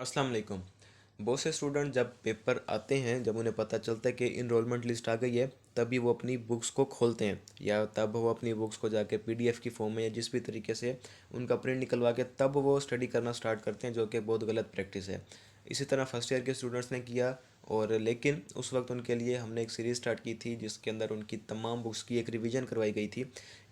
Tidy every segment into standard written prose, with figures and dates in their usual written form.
अस्सलाम वालेकुम। बहुत से स्टूडेंट जब पेपर आते हैं, जब उन्हें पता चलता है कि इनरोलमेंट लिस्ट आ गई है, तभी वो अपनी बुक्स को खोलते हैं या तब वो अपनी बुक्स को जाके पीडीएफ की फॉर्म में या जिस भी तरीके से उनका प्रिंट निकलवा के तब वो स्टडी करना स्टार्ट करते हैं, जो कि बहुत गलत प्रैक्टिस है। इसी तरह फर्स्ट ईयर के स्टूडेंट्स ने किया, और लेकिन उस वक्त उनके लिए हमने एक सीरीज़ स्टार्ट की थी जिसके अंदर उनकी तमाम बुक्स की एक रिवीजन करवाई गई थी।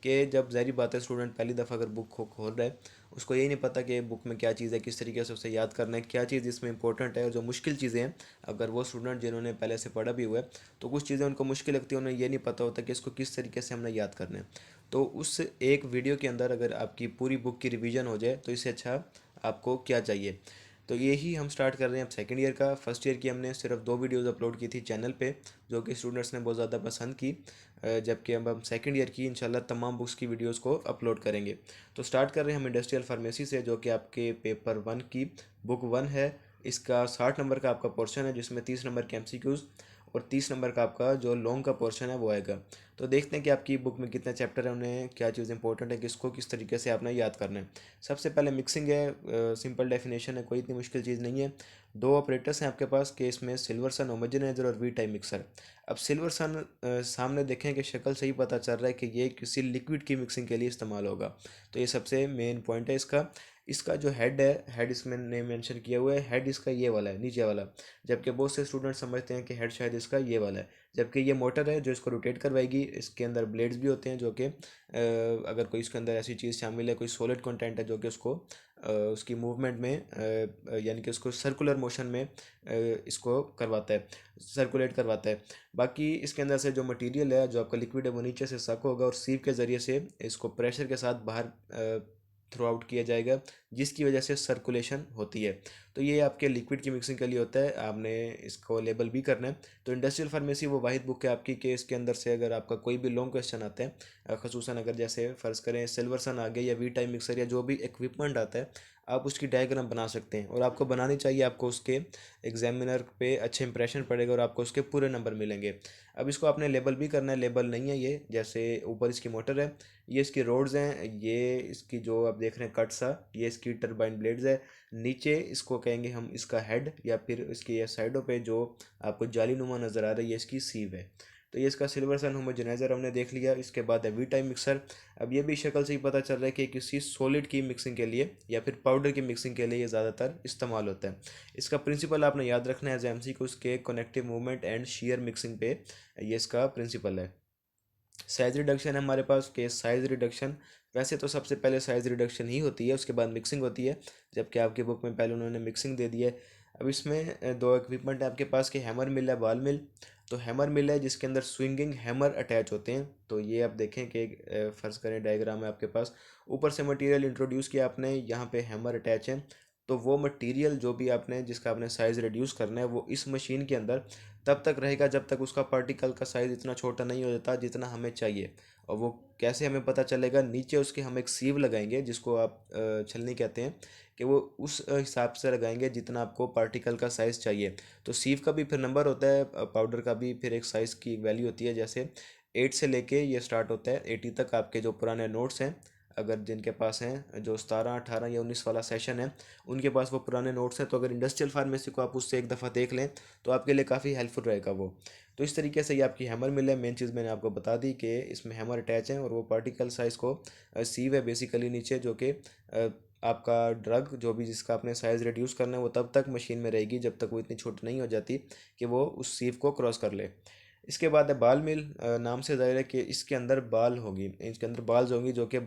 कि जब ज़ाहिर बात है, स्टूडेंट पहली दफ़ा अगर बुक को खोल रहा है, उसको यही नहीं पता कि बुक में क्या चीज़ है, किस तरीके से उसे याद करना है, क्या चीज़ इसमें इंपॉर्टेंट है, और जो मुश्किल चीज़ें हैं, अगर वो स्टूडेंट जिन्होंने पहले से पढ़ा भी हुआ है, तो कुछ चीज़ें उनको मुश्किल लगती है, उन्हें ये नहीं पता होता कि इसको किस तरीके से हमने याद करना है। तो उस एक वीडियो के अंदर अगर आपकी पूरी बुक की रिवीजन हो जाए, तो इससे अच्छा आपको क्या चाहिए। तो यही हम स्टार्ट कर रहे हैं अब सेकंड ईयर का। फर्स्ट ईयर की हमने सिर्फ 2 वीडियोज़ अपलोड की थी चैनल पे, जो कि स्टूडेंट्स ने बहुत ज़्यादा पसंद की। जबकि अब हम सेकंड ईयर की इंशाल्लाह तमाम बुक्स की वीडियोज़ को अपलोड करेंगे। तो स्टार्ट कर रहे हैं हम इंडस्ट्रियल फार्मेसी से, जो कि आपके पेपर 1 की बुक 1 है। इसका 60 नंबर का आपका पोर्शन है, जिसमें 30 नंबर के एमसीक्यूज़ और 30 नंबर का आपका जो लॉन्ग का पोर्शन है वो आएगा। तो देखते हैं कि आपकी बुक में कितने चैप्टर हैं, उन्हें क्या चीज़ इंपॉर्टेंट है, किसको किस तरीके से आपने याद करना है। सबसे पहले मिक्सिंग है, सिंपल डेफिनेशन है, कोई इतनी मुश्किल चीज़ नहीं है। दो ऑपरेटर्स हैं आपके पास, केस में सिल्वर सन होमोजेनाइजर और वी टाइम मिक्सर। अब सिल्वर सन सामने देखें कि शक्ल से ही पता चल रहा है कि ये किसी लिक्विड की मिक्सिंग के लिए इस्तेमाल होगा। तो ये सबसे मेन पॉइंट है इसका। इसका जो हेड है, हेड इसमें ने मेंशन किया हुआ है, हेड इसका ये वाला है, नीचे वाला। जबकि बहुत से स्टूडेंट समझते हैं कि हेड शायद इसका ये वाला है, जबकि ये मोटर है जो इसको रोटेट करवाएगी। इसके अंदर ब्लेड्स भी होते हैं, जो कि अगर कोई इसके अंदर ऐसी चीज़ शामिल है, कोई सॉलिड कंटेंट है, जो कि उसको उसकी मूवमेंट में यानी कि उसको सर्कुलर मोशन में इसको करवाता है, सर्कुलेट करवाता है। बाकी इसके अंदर से जो मटेरियल है, जो आपका लिक्विड है, वो नीचे से सक होगा और सीव के ज़रिए से इसको प्रेशर के साथ बाहर थ्रू आउट किया जाएगा, जिसकी वजह से सर्कुलेशन होती है। तो ये आपके लिक्विड की मिक्सिंग के लिए होता है, आपने इसको लेबल भी करना है। तो इंडस्ट्रियल फार्मेसी वो वाहिद बुक है आपकी कि इसके अंदर से अगर आपका कोई भी लॉन्ग क्वेश्चन आता है, खसूसन अगर जैसे फ़र्ज़ करें सिल्वर सन आ गया या वी टाइम मिक्सर या जो भी इक्विपमेंट आता है, आप उसकी डायग्राम बना सकते हैं, और आपको बनानी चाहिए। आपको उसके एग्जामिनर पे अच्छे इंप्रेशन पड़ेगा और आपको उसके पूरे नंबर मिलेंगे। अब इसको आपने लेबल भी करना है, लेबल नहीं है ये, जैसे ऊपर इसकी मोटर है, ये इसकी रोड्स हैं, ये इसकी जो आप देख रहे हैं कट सा, ये इसकी टरबाइन ब्लेड्स है। नीचे इसको कहेंगे हम इसका हेड, या फिर इसकी ये साइडों पे जो आपको जाली नुमा नज़र आ रही है, ये इसकी सीव है। तो ये इसका सिल्वर सन होमोजेनाइजर हमने देख लिया। इसके बाद है वी टाइम मिक्सर। अब ये भी शक्ल से ही पता चल रहा है कि किसी सॉलिड की मिक्सिंग के लिए या फिर पाउडर की मिक्सिंग के लिए ये ज़्यादातर इस्तेमाल होता है। इसका प्रिंसिपल आपने याद रखना है एज एम सी को, उसके connective movement and share mixing पे ये इसका प्रिंसिपल है। साइज रिडक्शन है हमारे पास, केस साइज रिडक्शन। वैसे तो सबसे पहले साइज रिडक्शन ही होती है, उसके बाद मिक्सिंग होती है, जबकि आपकी बुक में पहले उन्होंने मिक्सिंग दे दी है। अब इसमें दो इक्विपमेंट है आपके पास, कि हैमर मिल है, बॉल मिल। तो हैमर मिल है जिसके अंदर स्विंगिंग हैमर अटैच होते हैं। तो ये आप देखें कि फ़र्ज़ करें डायग्राम है आपके पास, ऊपर से मटेरियल इंट्रोड्यूस किया आपने, यहाँ पे हैमर अटैच है। तो वो मटेरियल जो भी आपने जिसका आपने साइज़ रिड्यूस करना है, वो इस मशीन के अंदर तब तक रहेगा जब तक उसका पार्टिकल का साइज़ इतना छोटा नहीं हो जाता जितना हमें चाहिए। और वो कैसे हमें पता चलेगा, नीचे उसके हम एक सीव लगाएंगे जिसको आप छलनी कहते हैं, कि वो उस हिसाब से लगाएंगे जितना आपको पार्टिकल का साइज़ चाहिए। तो सीव का भी फिर नंबर होता है, पाउडर का भी फिर एक साइज़ की वैल्यू होती है। जैसे 8 से लेके ये स्टार्ट होता है 80 तक। आपके जो पुराने नोट्स हैं, अगर जिनके पास हैं जो 17 18 या 19 वाला सेशन है, उनके पास वो पुराने नोट्स हैं, तो अगर इंडस्ट्रियल फार्मेसी को आप उससे एक दफ़ा देख लें, तो आपके लिए काफ़ी हेल्पफुल रहेगा वो। तो इस तरीके से ये आपकी हैमर मिल है। मेन चीज़ मैंने आपको बता दी कि इसमें हैमर अटैच है, और वो पार्टिकल साइज़ को सीव है बेसिकली नीचे, जो कि आपका ड्रग जो भी जिसका आपने साइज़ रिड्यूस करना है, वो तब तक मशीन में रहेगी जब तक वो इतनी छोटी नहीं हो जाती कि वो उस सीव को क्रॉस कर ले। इसके बाद है बाल मिल। नाम से ज़ाहिर है कि इसके अंदर बाल होगी, इसके अंदर बाल्स होंगी, जो कि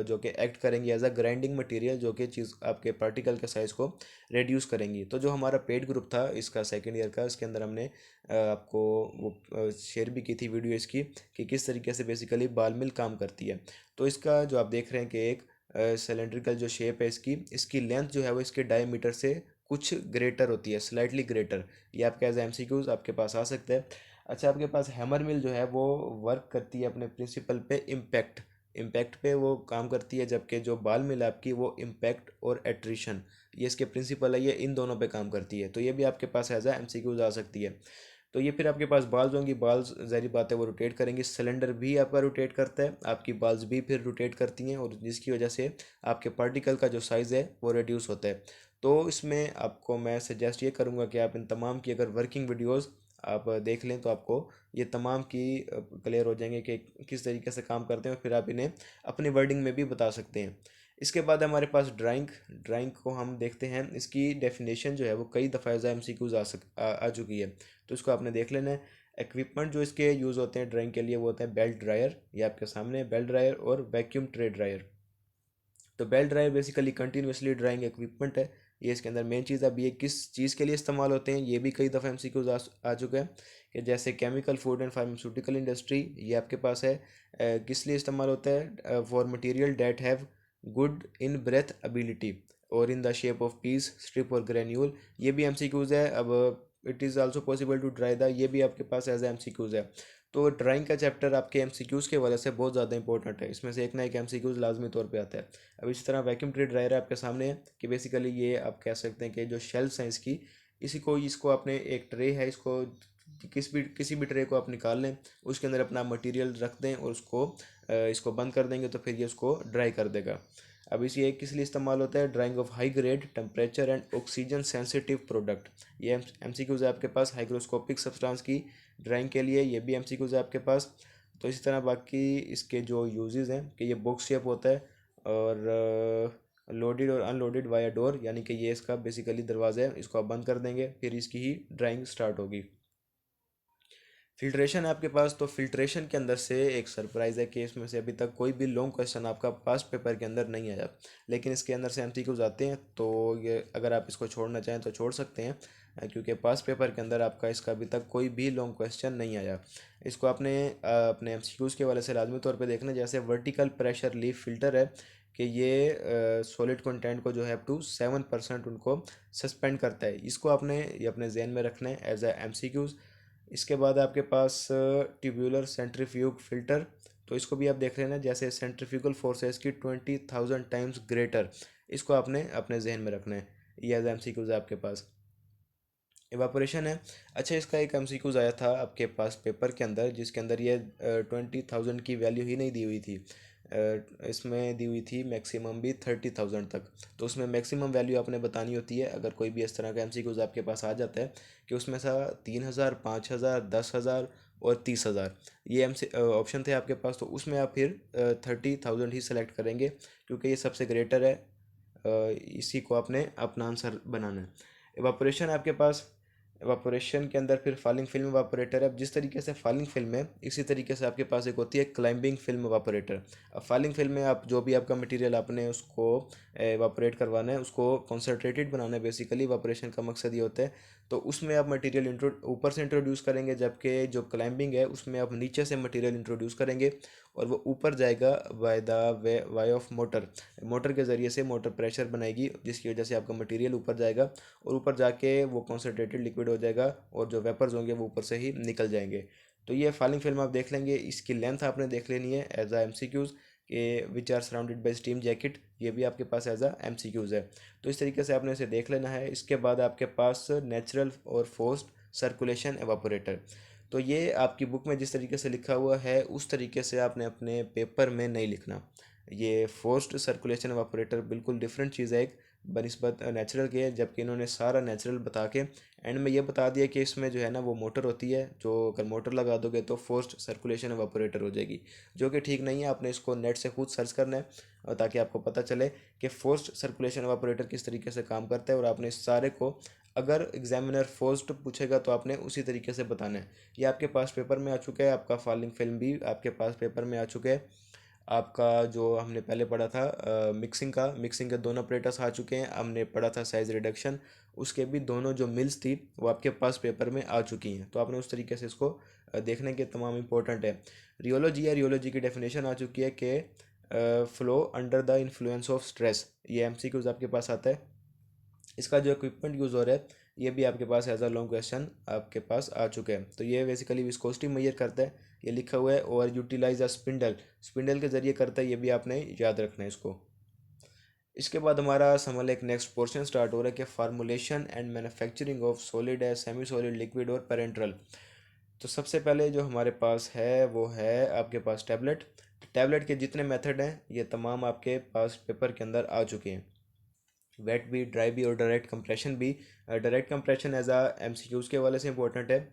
जो कि एक्ट करेंगी एज अ ग्राइंडिंग मटेरियल, जो कि चीज़ आपके पार्टिकल के साइज़ को रिड्यूस करेंगी। तो जो हमारा पेड ग्रुप था इसका सेकंड ईयर का, इसके अंदर हमने आपको वो शेयर भी की थी वीडियो इसकी, कि किस तरीके से बेसिकली बाल मिल काम करती है। तो इसका जो आप देख रहे हैं कि एक सिलेंड्रिकल जो शेप है इसकी, इसकी लेंथ जो है वो इसके डायमीटर से कुछ ग्रेटर होती है, स्लाइटली ग्रेटर। ये आपके एज एमसीक्यूज आपके पास आ सकता है। अच्छा, आपके पास हैमर मिल जो है वो वर्क करती है अपने प्रिंसिपल पे, इम्पैक्ट इम्पैक्ट पे वो काम करती है, जबकि जो बाल मिल है आपकी वो इम्पैक्ट और एट्रिशन, ये इसके प्रिंसिपल है, ये इन दोनों पे काम करती है। तो ये भी आपके पास एज ए एमसीक्यूज आ सकती है। तो ये फिर आपके पास बाल्स होंगी, बाल्स ज़ाहिर बात है वो रोटेट करेंगी, सिलेंडर भी आपका रोटेट करता है, आपकी बाल्स भी फिर रोटेट करती हैं, और जिसकी वजह से आपके पार्टिकल का जो साइज़ है वो रिड्यूस होता है। तो इसमें आपको मैं सजेस्ट ये करूँगा कि आप इन तमाम की अगर वर्किंग वीडियोस आप देख लें तो आपको ये तमाम की क्लियर हो जाएंगे कि किस तरीके से काम करते हैं, और फिर आप इन्हें अपनी वर्डिंग में भी बता सकते हैं। इसके बाद हमारे पास ड्राइंग। ड्राइंग को हम देखते हैं, इसकी डेफिनेशन जो है वो कई दफ़ा एज MCQs आ चुकी है, तो इसको आपने देख लेना है। इक्विपमेंट जो इसके यूज़ होते हैं ड्राइंग के लिए वो होते हैं बेल्ट ड्रायर, ये आपके सामने बेल्ट ड्रायर और वैक्यूम ट्रे ड्रायर। तो belt dryer basically continuously drawing equipment है। ये इसके अंदर मेन चीज़। अब ये किस चीज़ के लिए इस्तेमाल होते हैं ये भी कई दफ़ा MCQs आ चुका है, कि जैसे chemical food and pharmaceutical industry, ये आपके पास है। किस लिए इस्तेमाल होता है? For material that have good in breathability और in the shape of piece strip or granule, ये भी MCQs है। अब it is also possible to dry the, ये भी आपके पास एज MCQs है। तो ड्राइंग का चैप्टर आपके MCQs के वजह से बहुत ज़्यादा इंपॉर्टेंट है, इसमें से एक ना एक MCQs लाजमी तौर पे आता है। अब इसी तरह वैक्यूम ट्रे ड्रायर आपके सामने है, कि बेसिकली ये आप कह सकते हैं कि जो शेल्फ्स हैं इसकी, इसको आपने एक ट्रे है, इसको किसी भी ट्रे को आप निकाल लें, उसके अंदर अपना मटेरियल रख दें और इसको बंद कर देंगे, तो फिर ये उसको ड्राई कर देगा। अब इस ये किस लिए इस्तेमाल होता है? Drying of high grade temperature and oxygen sensitive product, ये MCQs है आपके पास। हाइग्रोस्कोपिक सब्सटेंस की ड्राइंग के लिए ये भी MCQs है आपके पास। तो इसी तरह बाकी इसके जो यूजेस हैं, कि ये बॉक्स शेप होता है और लोडेड और अनलोडेड वाया डोर, यानी कि ये इसका बेसिकली दरवाज़ा है, इसको आप बंद कर देंगे फिर इसकी ही ड्राइंग स्टार्ट होगी। फिल्ट्रेशन है आपके पास। तो फिल्ट्रेशन के अंदर से एक सरप्राइज़ है कि इसमें से अभी तक कोई भी लॉन्ग क्वेश्चन आपका पास्ट पेपर के अंदर नहीं आया, लेकिन इसके अंदर से MCQs आते हैं। तो ये अगर आप इसको छोड़ना चाहें तो छोड़ सकते हैं, क्योंकि पास्ट पेपर के अंदर आपका इसका अभी तक कोई भी लॉन्ग क्वेश्चन नहीं आया। इसको आपने अपने MCQs के वाले से लाजमी तौर पर देखना। जैसे वर्टिकल प्रेशर लीफ फिल्टर है, कि ये सॉलिड कंटेंट को जो है अप टू 7% उनको सस्पेंड करता है, इसको आपने ये अपने जहन में रखना है एज ए MCQs। इसके बाद आपके पास ट्यूबुलर सेंट्रीफ्यूग फिल्टर, तो इसको भी आप देख लेना। जैसे सेंट्रीफ्यूगल फोर्सेस की 20,000 टाइम्स ग्रेटर, इसको आपने अपने जहन में रखना है। ये एज MCQs है आपके पास। एवापोरेशन है। अच्छा, इसका एक MCQs आया था आपके पास पेपर के अंदर, जिसके अंदर ये 20,000 की वैल्यू ही नहीं दी हुई थी। इसमें दी हुई थी मैक्सिमम भी 30,000 तक। तो उसमें मैक्सिमम वैल्यू आपने बतानी होती है। अगर कोई भी इस तरह का MCQs आपके पास आ जाता है कि उसमें सा 3,000, 5,000, 10,000 और 30,000 ये MC ऑप्शन थे आपके पास, तो उसमें आप फिर 30,000 ही सेलेक्ट करेंगे, क्योंकि ये सबसे ग्रेटर है। इसी को आपने अपना आंसर बनाना है। एवापोरेशन आपके पास। एवापोरेशन के अंदर फिर फॉलिंग फिल्म एवापोरेटर है। अब जिस तरीके से फॉलिंग फिल्म है, इसी तरीके से आपके पास एक होती है क्लाइंबिंग फिल्म एवापोरेटर। अब फॉलिंग फिल्म में आप जो भी आपका मटेरियल आपने उसको एवापोरेट करवाना है, उसको कॉन्सेंट्रेटेड बनाना है, बेसिकली एवापोरेशन का मकसद ये होता है। तो उसमें आप मटेरियल ऊपर से इंट्रोड्यूस करेंगे, जबकि जो क्लाइंबिंग है उसमें आप नीचे से मटेरियल इंट्रोड्यूस करेंगे, और वो ऊपर जाएगा by the way of motor. Motor के ज़रिए से मोटर प्रेशर बनाएगी, जिसकी वजह से आपका मटेरियल ऊपर जाएगा, और ऊपर जाके वो कॉन्सेंट्रेटेड लिक्विड हो जाएगा, और जो वेपर्स होंगे वो ऊपर से ही निकल जाएंगे। तो ये फॉलिंग फिल्म आप देख लेंगे। इसकी लेंथ आपने देख लेनी है एज आ MCQs, के which are surrounded by steam jacket, ये भी आपके पास एज आ MCQs है। तो इस तरीके से आपने इसे देख लेना है। इसके बाद आपके पास नेचुरल और फोर्स्ड सर्कुलेशन एवापोरेटर। तो ये आपकी बुक में जिस तरीके से लिखा हुआ है उस तरीके से आपने अपने पेपर में नहीं लिखना। ये फोर्स्ड सर्कुलेशन एवापोरेटर बिल्कुल डिफरेंट चीज़ है एक बनिस्बत नेचुरल के, जबकि इन्होंने सारा नेचुरल बता के एंड में ये बता दिया कि इसमें जो है ना वो मोटर होती है, जो अगर मोटर लगा दोगे तो फोर्स्ड सर्कुलेशन एवापोरेटर हो जाएगी, जो कि ठीक नहीं है। आपने इसको नेट से खुद सर्च करना है, और ताकि आपको पता चले कि फोर्स्ड सर्कुलेशन एवापोरेटर किस तरीके से काम करता है, और आपने इस सारे को अगर एग्जामिनर फोर्स्ड पूछेगा तो आपने उसी तरीके से बताना है। ये आपके पास पेपर में आ चुका है। आपका फॉलिंग फिल्म भी आपके पास पेपर में आ चुका है। आपका जो हमने पहले पढ़ा था मिक्सिंग के दोनों ऑपरेटर्स आ चुके हैं। हमने पढ़ा था साइज रिडक्शन, उसके भी दोनों जो मिल्स थी वो आपके पास पेपर में आ चुकी हैं। तो आपने उस तरीके से इसको देखने के तमाम इंपॉर्टेंट है। रियोलॉजी की डेफिनेशन आ चुकी है कि flow under the influence of stress, ये MCQs आपके पास आता है। इसका जो इक्विपमेंट यूज़ हो रहा है ये भी आपके पास एज अ लॉन्ग क्वेश्चन आपके पास आ चुके हैं। तो ये बेसिकली विस्कोसिटी मेजर करता है, ये लिखा हुआ है। और यूटिलाइज अ स्पिंडल, स्पिंडल के ज़रिए करता है, ये भी आपने याद रखना है इसको। इसके बाद हमारा समझ एक नेक्स्ट पोर्शन स्टार्ट हो रहा है कि formulation and manufacturing of solid है, सेमी सॉलिड, लिक्विड और पेरेंट्रल। तो सबसे पहले जो हमारे पास है वो है आपके पास टैबलेट। टैबलेट के जितने मेथड हैं ये तमाम आपके पास पेपर के अंदर आ चुके हैं। वेट भी, ड्राई भी और डायरेक्ट कंप्रेशन भी। डायरेक्ट कंप्रेशन एज आ एमसीक्यूज़ के वाले से इंपॉर्टेंट है।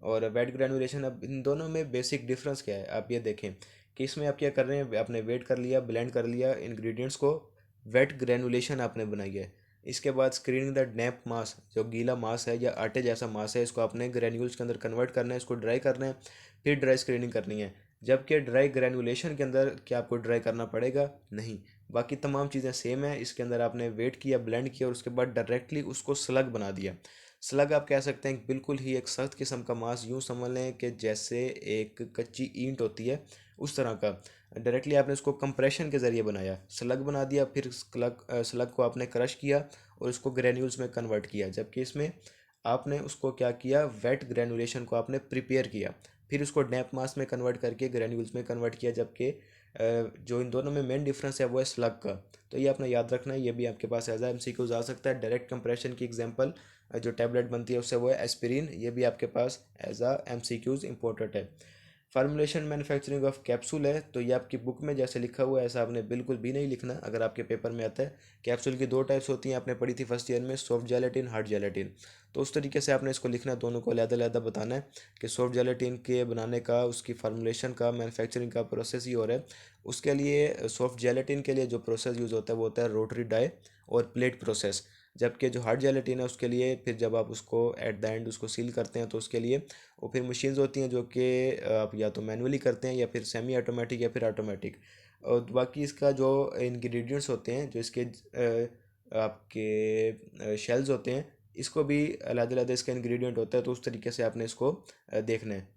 और वेट ग्रेनुलेशन, अब इन दोनों में बेसिक डिफरेंस क्या है आप ये देखें कि इसमें आप क्या कर रहे हैं, आपने वेट कर लिया, ब्लेंड कर लिया इंग्रेडिएंट्स को, वेट ग्रेनुलेशन आपने बनाई है। इसके बाद स्क्रीनिंग द डैम्प मास, जो गीला मास है या आटे जैसा मास है, इसको आपने ग्रेन्यूल्स के अंदर कन्वर्ट करना है, इसको ड्राई करना है, फिर ड्राई स्क्रीनिंग करनी है। जबकि ड्राई ग्रेनुलेशन के अंदर क्या आपको ड्राई करना पड़ेगा? नहीं, बाकी तमाम चीज़ें सेम है। इसके अंदर आपने वेट किया, ब्लेंड किया और उसके बाद डायरेक्टली उसको स्लग बना दिया। स्लग आप कह सकते हैं बिल्कुल ही एक सख्त किस्म का मास, यूँ समझ लें कि जैसे एक कच्ची ईंट होती है उस तरह का। डायरेक्टली आपने उसको कंप्रेशन के ज़रिए बनाया, स्लग बना दिया, फिर स्लग को आपने क्रश किया और उसको ग्रेन्यूल्स में कन्वर्ट किया। जबकि इसमें आपने उसको क्या किया, वेट ग्रेनुलेशन को आपने प्रिपेयर किया, फिर उसको डैम्प मास में कन्वर्ट करके ग्रेन्यूल्स में कन्वर्ट किया। जबकि जो इन दोनों में मेन डिफरेंस है वो है स्लग का। तो ये आपने याद रखना है, ये भी आपके पास एज आ एमसीक्यूज आ सकता है। डायरेक्ट कंप्रेशन की एग्जांपल जो टैबलेट बनती है उससे वो है एस्पिरिन, ये भी आपके पास एज आ एमसीक्यूज इंपॉर्टेंट है। फार्मूलेशन मैन्युफैक्चरिंग ऑफ कैप्सूल है, तो ये आपकी बुक में जैसे लिखा हुआ है ऐसा आपने बिल्कुल भी नहीं लिखना अगर आपके पेपर में आता है। कैप्सूल की दो टाइप्स होती हैं, आपने पढ़ी थी फर्स्ट ईयर में, सॉफ्ट जेलेटिन, हार्ड जेलेटिन। तो उस तरीके से आपने इसको लिखना है, दोनों को अलग-अलग बताना है कि सॉफ्ट जेलेटिन के बनाने का, उसकी फार्मूलेशन का, मैन्युफैक्चरिंग का प्रोसेस ही हो रहा है। उसके लिए सॉफ्ट जेलेटिन के लिए जो प्रोसेस यूज़ होता है वो होता है रोटरी डाई और प्लेट प्रोसेस। जबकि जो हार्ड जेलेटिन है उसके लिए फिर जब आप उसको एट द एंड उसको सील करते हैं तो उसके लिए वो फिर मशीन्स होती हैं जो कि आप या तो मैनुअली करते हैं या फिर सेमी ऑटोमेटिक या फिर ऑटोमेटिक। और बाकी इसका जो इंग्रेडिएंट्स होते हैं, जो इसके आपके शेल्स होते हैं, इसको भी अलग अलग इसका इंग्रेडिएंट होता है, तो उस तरीके से आपने इसको देखना है।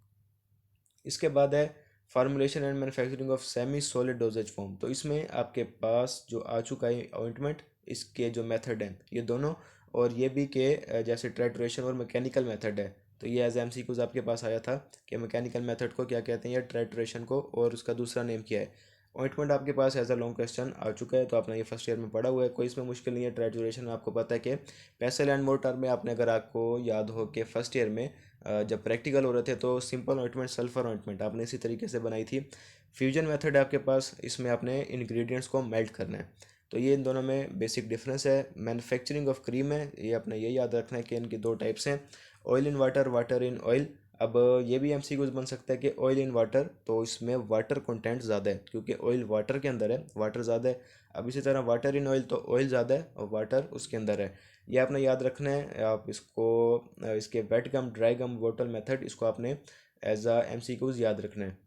इसके बाद है formulation and manufacturing of semi solid doses form. तो इसमें आपके पास जो आ चुका है ऑइंटमेंट, इसके जो मेथड हैं ये दोनों, और ये भी कि जैसे ट्राइट्रेशन और मैकेनिकल मेथड है। तो ये एज एमसीक्यूज आपके पास आया था कि मैकेनिकल मेथड को क्या कहते हैं या ट्राइट्रेशन को, और उसका दूसरा नेम क्या है। ऑइंटमेंट आपके पास एज अ लॉन्ग क्वेश्चन आ चुका है, तो आपने ये फर्स्ट ईयर में पढ़ा हुआ है, कोई इसमें मुश्किल नहीं है। ट्राइट्रेशन में आपको पता है कि पेसल एंड मोर्टार में आपने, अगर आपको याद हो कि फर्स्ट ईयर में जब प्रैक्टिकल हो रहे थे तो सिंपल ऑइंटमेंट, सल्फर ऑइंटमेंट आपने इसी तरीके से बनाई थी। फ्यूजन मेथड है आपके पास, इसमें आपने इंग्रेडिएंट्स को मेल्ट करना है। तो ये इन दोनों में बेसिक डिफरेंस है। मैन्युफैक्चरिंग ऑफ क्रीम है, ये अपने ये याद रखना है कि इनकी दो टाइप्स हैं, oil in water, water in oil. अब ये भी एमसीक्यूज बन सकता है कि ऑयल इन वाटर, तो इसमें वाटर कंटेंट ज़्यादा है क्योंकि ऑयल वाटर के अंदर है, वाटर ज़्यादा है। अब इसी तरह वाटर इन ऑयल, तो ऑयल ज़्यादा है और वाटर उसके अंदर है। ये आपने याद रखना है। आप इसको इसके wet gum, dry gum, bottle method, इसको आपने एज आ एमसीक्यूज याद रखना है।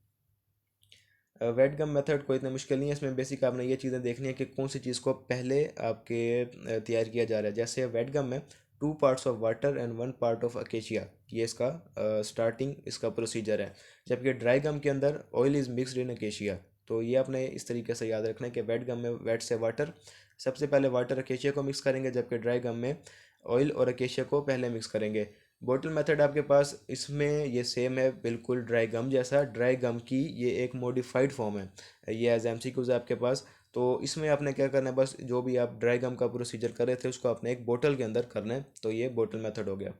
वेट गम मेथड कोई इतना मुश्किल नहीं है, इसमें बेसिक आपने ये चीज़ें देखनी है कि कौन सी चीज़ को पहले आपके तैयार किया जा रहा है। जैसे वेट गम में 2 parts of water and 1 part of acacia, ये इसका स्टार्टिंग इसका प्रोसीजर है। जबकि ड्राई गम के अंदर oil is mixed in acacia. तो ये आपने इस तरीके से याद रखना है कि वेट गम में वेट से वाटर, सबसे पहले वाटर अकेशिया को मिक्स करेंगे, जबकि ड्राई गम में ऑयल और अकेशिया को पहले मिक्स करेंगे। बॉटल मेथड आपके पास इसमें ये सेम है बिल्कुल ड्राई गम जैसा, ड्राई गम की ये एक मॉडिफाइड फॉर्म है। ये एज एमसीक्यूज है आपके पास। तो इसमें आपने क्या करना है, बस जो भी आप ड्राई गम का प्रोसीजर कर रहे थे उसको आपने एक बोतल के अंदर करना है, तो ये बोतल मेथड हो गया।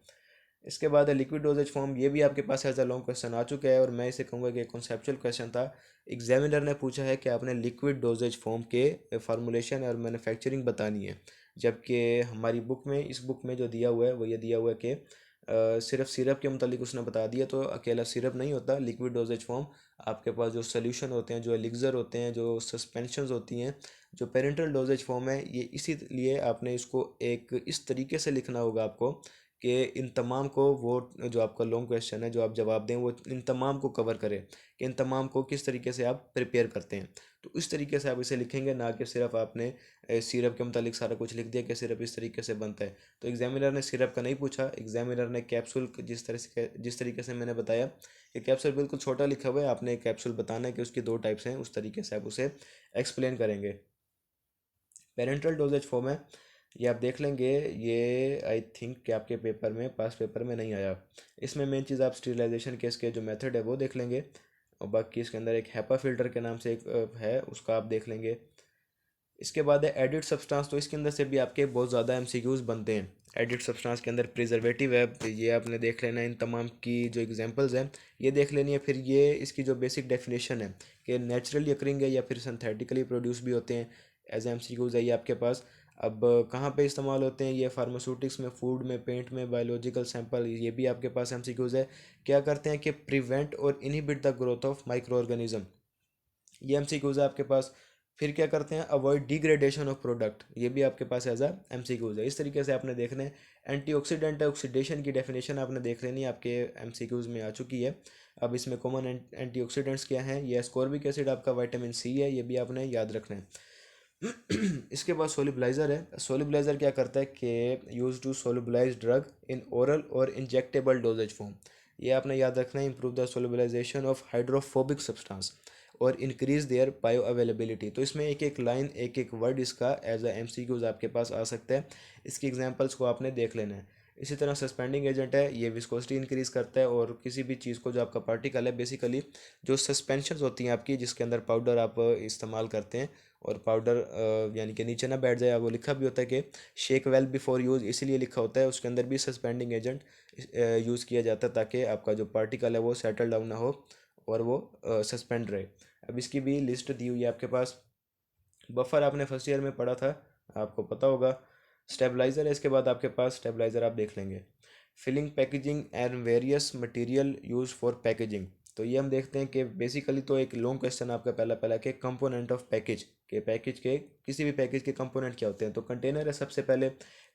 इसके बाद है लिक्विड डोजेज फॉर्म, ये भी आपके पास एज अ लॉन्ग क्वेश्चन आ चुका है और मैं इसे कहूँगा कि कॉन्सेप्चुअल क्वेश्चन था। एग्जामिनर ने पूछा है कि आपने लिक्विड डोजेज फॉर्म के फार्मूलेशन और मैन्युफैक्चरिंग बतानी है। जबकि हमारी बुक में, इस बुक में जो दिया हुआ है वो ये दिया हुआ है कि सिर्फ सिरप के मुतालिक उसने बता दिया, तो अकेला सिरप नहीं होता लिक्विड डोजेज फॉर्म। आपके पास जो सोल्यूशन होते हैं, जो एलिक्सर होते हैं, जो सस्पेंशंस होती हैं, जो पेरेंटल डोजेज फॉर्म है, ये इसीलिए आपने इसको एक इस तरीके से लिखना होगा आपको कि इन तमाम को, वो जो आपका लॉन्ग क्वेश्चन है जो आप जवाब दें वो इन तमाम को कवर करे कि इन तमाम को किस तरीके से आप प्रिपेयर करते हैं। तो इस तरीके से आप इसे लिखेंगे, ना कि सिर्फ आपने सिरप के मुतालिक सारा कुछ लिख दिया कि सिरप इस तरीके से बनता है। तो एग्जामिनर ने सिरप का नहीं पूछा, एग्जामिनर ने कैप्सूल, जिस तरीके से मैंने बताया कि कैप्सूल बिल्कुल छोटा लिखा हुआ है, आपने कैप्सूल बताना है कि उसकी दो टाइप्स हैं, उस तरीके से आप उसे एक्सप्लेन करेंगे। पेरेंटल डोजेज फॉर्म है, ये आप देख लेंगे, ये आई थिंक कि आपके पेपर में, पास पेपर में नहीं आया। इसमें मेन चीज़ आप स्टीरिलाइजेशन के इसके जो मेथड है वो देख लेंगे, और बाकी इसके अंदर एक हैपा फिल्टर के नाम से एक है, उसका आप देख लेंगे। इसके बाद है एडिड सब्सटेंस, तो इसके अंदर से भी आपके बहुत ज़्यादा एमसीक्यूज बनते हैं। एडिड सब्सटेंस के अंदर प्रिजर्वेटिव है, ये आपने देख लेना है, इन तमाम की जो एग्जांपल्स हैं ये देख लेनी है। फिर ये इसकी जो बेसिक डेफिनेशन है कि नेचुरली अकरिंग है या फिर सिंथेटिकली प्रोड्यूस भी होते हैं, एज एमसीक्यूज है ये आपके पास। अब कहाँ पे इस्तेमाल होते हैं ये? फार्मास्यूटिक्स में, फूड में, पेंट में, बायोलॉजिकल सैंपल, ये भी आपके पास एमसीक्यूज है। क्या करते हैं कि प्रिवेंट और inhibit the growth of micro organism, ये एमसीक्यूज है आपके पास। फिर क्या करते हैं? अवॉइड डिग्रेडेशन ऑफ प्रोडक्ट, ये भी आपके पास एज अ एमसीक्यूज है। इस तरीके से आपने देखना है। एंटीऑक्सीडेंट ऑक्सीडेशन की डेफिनेशन आपने देख लेनी है, आपके एमसीक्यूज में आ चुकी है। अब इसमें कॉमन एंटीऑक्सीडेंट्स क्या हैं? ये एस्कॉर्बिक एसिड आपका विटामिन सी है, ये भी आपने याद रखना है। इसके बाद सोलिबलाइजर है। सोलिबलाइजर क्या करता है कि use to solubilize drug in oral और इंजेक्टेबल डोजेज फॉर्म, ये आपने याद रखना है। Improve the solubilization of hydrophobic substance और इंक्रीज देयर बायो अवेलेबिलिटी। तो इसमें एक एक लाइन, एक एक वर्ड इसका एज अ एमसीक्यूज आपके पास आ सकता है। इसकी एग्जांपल्स को आपने देख लेना है। इसी तरह सस्पेंडिंग एजेंट है, ये विस्कोसिटी इंक्रीज करता है, और किसी भी चीज़ को जो आपका पार्टिकल है, बेसिकली जो सस्पेंशन होती हैं आपकी, जिसके अंदर पाउडर आप इस्तेमाल करते हैं, और पाउडर यानी कि नीचे ना बैठ जाए, वो लिखा भी होता है कि शेक वेल बिफोर यूज़, इसीलिए लिखा होता है। उसके अंदर भी सस्पेंडिंग एजेंट यूज़ किया जाता है ताकि आपका जो पार्टिकल है वो सेटल डाउन ना हो और वो सस्पेंड रहे। अब इसकी भी लिस्ट दी हुई है आपके पास। बफर आपने फर्स्ट ईयर में पढ़ा था, आपको पता होगा। स्टेबलाइज़र है इसके बाद आपके पास, स्टेबलाइज़र आप देख लेंगे। Filling, packaging and various material use for packaging, तो ये हम देखते हैं कि बेसिकली तो एक लॉन्ग क्वेश्चन आपका पहला पहला के कंपोनेंट ऑफ पैकेज के, पैकेज के किसी भी पैकेज के कंपोनेंट क्या होते हैं? तो कंटेनर है सबसे पहले।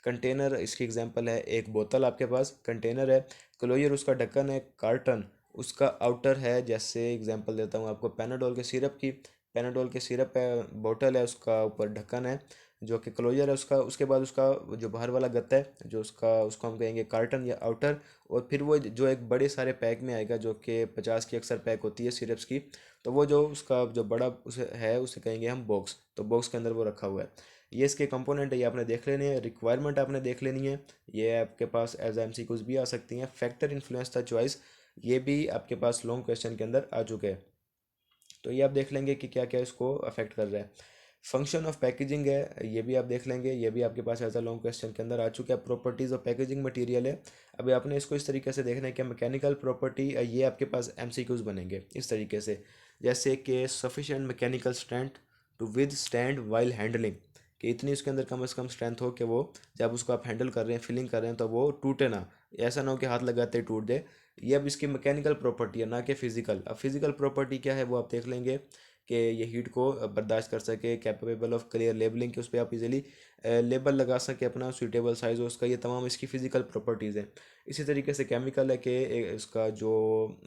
कंटेनर इसकी एग्जांपल है, एक बोतल आपके पास कंटेनर है। क्लोजर उसका ढक्कन है। कार्टन उसका आउटर है। जैसे एग्जांपल देता हूँ आपको पैनाडोल के सिरप की, पैनाडोल के सिरप है, बोतल है, उसका ऊपर ढक्कन है जो कि क्लोजर है उसका। उसके बाद उसका जो बाहर वाला गत्ता है जो उसका, उसको हम कहेंगे कार्टन या आउटर। और फिर वो जो एक बड़े सारे पैक में आएगा, जो कि 50 की अक्सर पैक होती है सिरप्स की, तो वो जो उसका जो बड़ा उसे है, उसे कहेंगे हम बॉक्स। तो बॉक्स के अंदर वो रखा हुआ है। ये इसके कंपोनेंट है, ये आपने देख लेने हैं। रिक्वायरमेंट आपने देख लेनी है, ये आपके पास एज एम सी कुछ भी आ सकती हैं। फैक्टर इन्फ्लुएंस द चॉइस, ये भी आपके पास लॉन्ग क्वेश्चन के अंदर आ चुके हैं। तो ये आप देख लेंगे कि क्या क्या इसको अफेक्ट कर रहा है। फंक्शन ऑफ पैकेजिंग है, ये भी आप देख लेंगे, ये भी आपके पास एज अ लॉन्ग क्वेश्चन के अंदर आ चुका है। प्रॉपर्टीज ऑफ पैकेजिंग मटेरियल है। अभी आपने इसको इस तरीके से देखना है कि मैकेनिकल प्रॉपर्टी, ये आपके पास एमसीक्यूज बनेंगे इस तरीके से। जैसे कि sufficient mechanical strength to withstand while handling, कि इतनी उसके अंदर कम से कम स्ट्रेंथ हो कि वो जब उसको आप हैंडल कर रहे हैं, फिलिंग कर रहे हैं, तो वो टूटे ना, ऐसा ना हो कि हाथ लगाते ही टूट जाए। ये अब इसकी मैकेनिकल प्रॉपर्टी है, ना कि फिजिकल। अब फिजिकल प्रॉपर्टी क्या है वो आप देख लेंगे कि ये हीट को बर्दाश्त कर सके, कैपेबल ऑफ क्लियर लेबलिंग, कि उस पर आप इजीली लेबल लगा सके अपना, सूटेबल साइज हो उसका, ये तमाम इसकी फिजिकल प्रॉपर्टीज़ हैं। इसी तरीके से केमिकल है कि इसका जो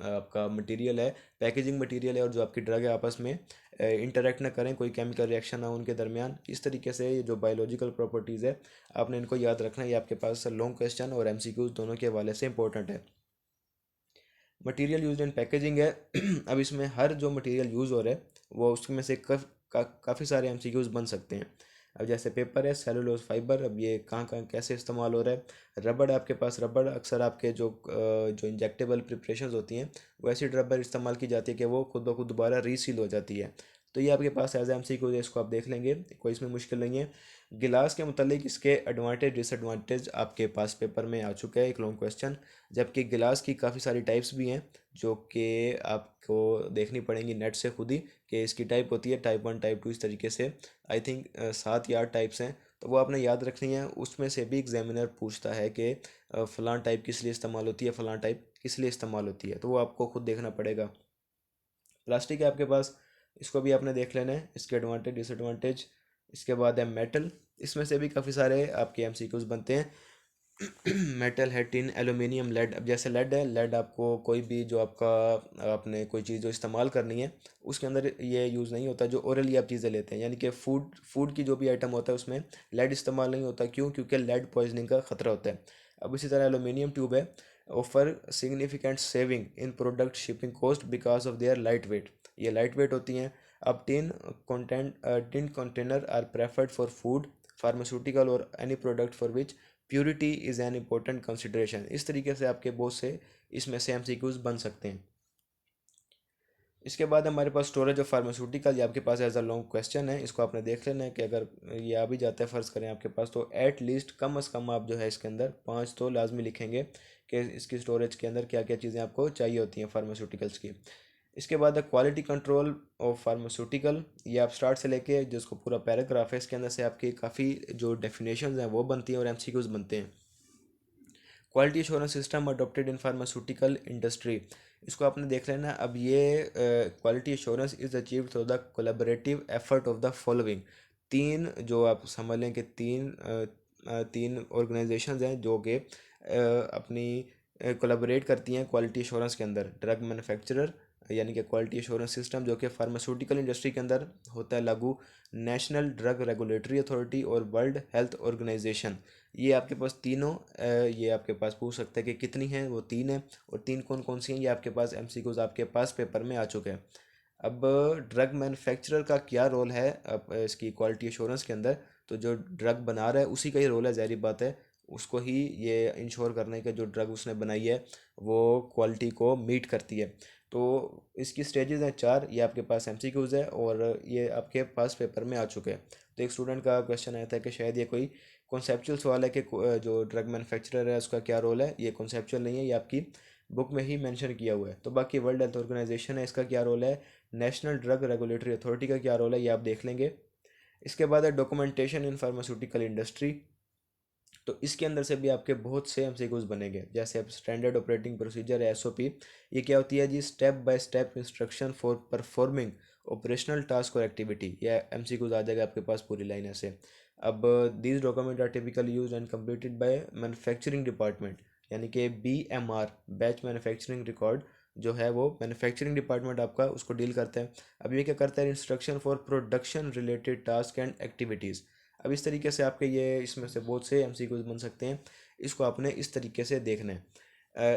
आपका मटेरियल है, पैकेजिंग मटेरियल है, और जो आपकी ड्रग है, आपस में इंटरेक्ट ना करें, कोई केमिकल रिएक्शन ना हो उनके दरमियान। इस तरीके से ये जो बायोलॉजिकल प्रॉपर्टीज़ है, आपने इनको याद रखना है। ये आपके पास लॉन्ग क्वेश्चन और एमसीक्यूज दोनों के हवाले से इंपॉर्टेंट है। मटेरियल यूज इन पैकेजिंग है। अब इसमें हर जो मटेरियल यूज़ हो रहा है वो उसमें से काफ़ी सारे एमसीक्यूज बन सकते हैं। अब जैसे पेपर है, सेलुलोज फाइबर, अब ये कहाँ कहाँ कैसे इस्तेमाल हो रहा है। रबड़ आपके पास, रबड़ अक्सर आपके जो इंजेक्टेबल प्रिपरेशंस होती हैं, वो ऐसी रबड़ इस्तेमाल की जाती है कि वो खुद ब खुद दोबारा रीसील हो जाती है। तो ये आपके पास एज एमसीक्यूज है, इसको आप देख लेंगे, कोई इसमें मुश्किल नहीं है। गिलास के मुतालिक इसके एडवांटेज डिसएडवांटेज आपके पास पेपर में आ चुका है, एक लॉन्ग क्वेश्चन। जबकि गिलास की काफ़ी सारी टाइप्स भी हैं जो कि आपको देखनी पड़ेंगी नेट से खुद ही, कि इसकी टाइप होती है टाइप 1, टाइप 2, इस तरीके से। आई थिंक 7 या 8 टाइप्स हैं, तो वो आपने याद रखनी है। उसमें से भी एग्जामिनर पूछता है कि फ़लाँ टाइप किस लिए इस्तेमाल होती है, फ़लाँ टाइप किस लिए इस्तेमाल होती है, तो वो आपको खुद देखना पड़ेगा। प्लास्टिक है आपके पास, इसको भी आपने देख लेना है, इसके एडवांटेज डिसएडवांटेज। इसके बाद है मेटल, इसमें से भी काफ़ी सारे आपके एमसीक्यूज बनते हैं। मेटल है टिन, एल्यूमिनियम, लेड। अब जैसे लेड है, लेड आपको कोई भी जो आपका आपने कोई चीज़ जो इस्तेमाल करनी है उसके अंदर ये यूज़ नहीं होता, जो ओरली आप चीज़ें लेते हैं, यानी कि फूड की जो भी आइटम होता है उसमें लेड इस्तेमाल नहीं होता। क्यों? क्योंकि लेड पॉइजनिंग का खतरा होता है। अब इसी तरह एल्यूमिनियम ट्यूब है, offer significant saving in product shipping cost because of their light weight, ये लाइट वेट होती हैं। अब tin container are preferred for food, pharmaceutical और any product for which purity is an important consideration. इस तरीके से आपके बहुत से इसमें से एमसीक्यूज बन सकते हैं। इसके बाद हमारे पास स्टोरेज ऑफ फार्मास्यूटिकल, ये आपके पास एज अ लॉन्ग क्वेश्चन है, इसको आपने देख लेना है कि अगर ये आ भी जाता है, फ़र्ज़ करें आपके पास, तो एट लीस्ट कम अज़ कम आप जो है इसके अंदर 5 तो लाजमी लिखेंगे कि इसकी स्टोरेज के अंदर क्या क्या चीज़ें आपको चाहिए होती हैं फार्मास्यूटिकल्स की। इसके बाद है क्वालिटी कंट्रोल ऑफ फार्मास्यूटिकल। ये आप स्टार्ट से लेके जिसको पूरा पैराग्राफ है, इसके अंदर से आपकी काफ़ी जो डेफिनेशंस हैं वो बनती हैं और एमसीक्यूज बनते हैं। Quality assurance system adopted in pharmaceutical industry, इसको आपने देख लेना। अब ये quality assurance is achieved through the collaborative effort of the following. तीन जो आप समझ लें कि तीन ऑर्गेनाइजेशंस हैं जो कि अपनी कोलैबोरेट करती हैं क्वालिटी एश्योरेंस के अंदर। ड्रग मैन्युफैक्चरर यानी कि क्वालिटी एश्योरेंस सिस्टम जो कि फार्मास्यूटिकल इंडस्ट्री के अंदर होता है लागू, नेशनल ड्रग रेगुलेटरी अथॉरिटी और वर्ल्ड हेल्थ ऑर्गेनाइजेशन। ये आपके पास तीनों ये आपके पास पूछ सकते हैं कि कितनी हैं, वो तीन है। और तीन कौन कौन सी हैं, ये आपके पास एमसीक्यूज आपके पास पेपर में आ चुके हैं। अब ड्रग मैन्युफैक्चरर का क्या रोल है अब इसकी क्वालिटी एश्योरेंस के अंदर, तो जो ड्रग बना रहा है उसी का ही रोल है, ज़ाहिर बात है। उसको ही ये इंश्योर करने का जो ड्रग उसने बनाई है वो क्वालिटी को मीट करती है। तो इसकी स्टेजेस हैं चार, ये आपके पास एमसीक्यूज है और ये आपके पास पेपर में आ चुके हैं। तो एक स्टूडेंट का क्वेश्चन आया था कि शायद ये कोई कॉन्सेप्चुअल सवाल है कि जो ड्रग मैन्युफैक्चरर है उसका क्या रोल है। ये कॉन्सेप्चुअल नहीं है, ये आपकी बुक में ही मेंशन किया हुआ है। तो बाकी वर्ल्ड हेल्थ ऑर्गेनाइजेशन है, इसका क्या रोल है, नेशनल ड्रग रेगुलेटरी अथॉरिटी का क्या रोल है, ये आप देख लेंगे। इसके बाद है डॉक्यूमेंटेशन इन फार्मास्यूटिकल इंडस्ट्री। तो इसके अंदर से भी आपके बहुत से एमसीक्यूज बनेंगे। जैसे आप स्टैंडर्ड ऑपरेटिंग प्रोसीजर है, एसओपी, ये क्या होती है जी, step by step instruction for performing operational task और एक्टिविटी। यह एमसीक्यूज आ जाएगा आपके पास पूरी लाइन ऐसे। अब these document are typically use and completed by manufacturing department, यानी कि बीएमआर, बैच मैन्युफैक्चरिंग रिकॉर्ड जो है वो मैन्युफैक्चरिंग डिपार्टमेंट आपका उसको डील करता है। अब ये क्या करता है, instruction for production related task and activities. अब इस तरीके से आपके ये इसमें से बहुत से एमसीक्यूज बन सकते हैं, इसको आपने इस तरीके से देखना है।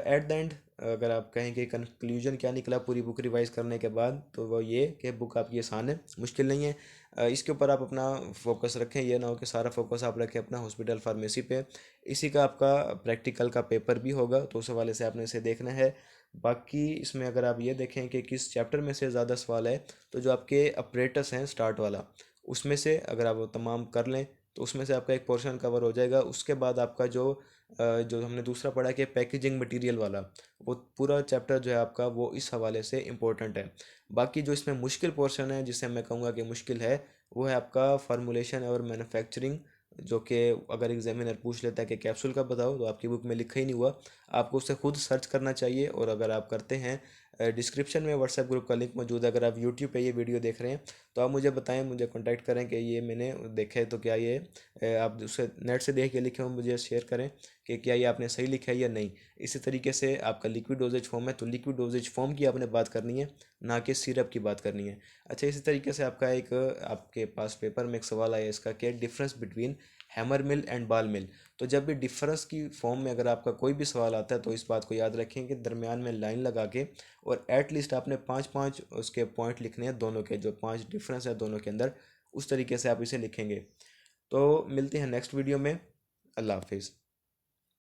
एट द एंड अगर आप कहें कि कंक्लूजन क्या निकला पूरी बुक रिवाइज करने के बाद, तो वो ये कि बुक आपकी आसान है, मुश्किल नहीं है। इसके ऊपर आप अपना फोकस रखें, ये ना हो कि सारा फोकस आप रखें अपना हॉस्पिटल फार्मेसी पे। इसी का आपका प्रैक्टिकल का पेपर भी होगा, तो उस हवाले से आपने इसे देखना है। बाकी इसमें अगर आप ये देखें कि किस चैप्टर में से ज़्यादा सवाल है, तो जो आपके अपरेटस हैं स्टार्ट वाला, उसमें से अगर आप वो तमाम कर लें तो उसमें से आपका एक पोर्शन कवर हो जाएगा। उसके बाद आपका जो हमने दूसरा पढ़ा कि पैकेजिंग मटेरियल वाला, वो पूरा चैप्टर जो है आपका वो इस हवाले से इम्पोर्टेंट है। बाकी जो इसमें मुश्किल पोर्शन है, जिसे मैं कहूँगा कि मुश्किल है, वो है आपका फार्मूलेशन और मैन्युफैक्चरिंग, जो कि अगर एग्जामिनर पूछ लेता है कि कैप्सूल का बताओ, तो आपकी बुक में लिखा ही नहीं हुआ, आपको उसे खुद सर्च करना चाहिए। और अगर आप करते हैं, डिस्क्रिप्शन में व्हाट्सएप ग्रुप का लिंक मौजूद है। अगर आप यूट्यूब पे ये वीडियो देख रहे हैं तो आप मुझे बताएं, मुझे कांटेक्ट करें कि ये मैंने देखा है तो क्या ये आप उसे नेट से देख के लिखे हो, मुझे शेयर करें कि क्या ये आपने सही लिखा है या नहीं। इसी तरीके से आपका लिक्विड डोजेज फॉर्म है, तो लिक्विड डोजेज फॉर्म की आपने बात करनी है, ना कि सिरप की बात करनी है। अच्छा, इसी तरीके से आपका एक आपके पास पेपर में एक सवाल आया इसका, क्या difference between hammer mill and बाल मिल। तो जब भी डिफरेंस की फॉर्म में अगर आपका कोई भी सवाल आता है, तो इस बात को याद रखें कि दरमियान में लाइन लगा के और एट लीस्ट आपने पाँच पाँच उसके पॉइंट लिखने हैं, दोनों के जो पांच डिफरेंस है दोनों के अंदर, उस तरीके से आप इसे लिखेंगे। तो मिलते हैं नेक्स्ट वीडियो में। अल्लाह हाफिज़।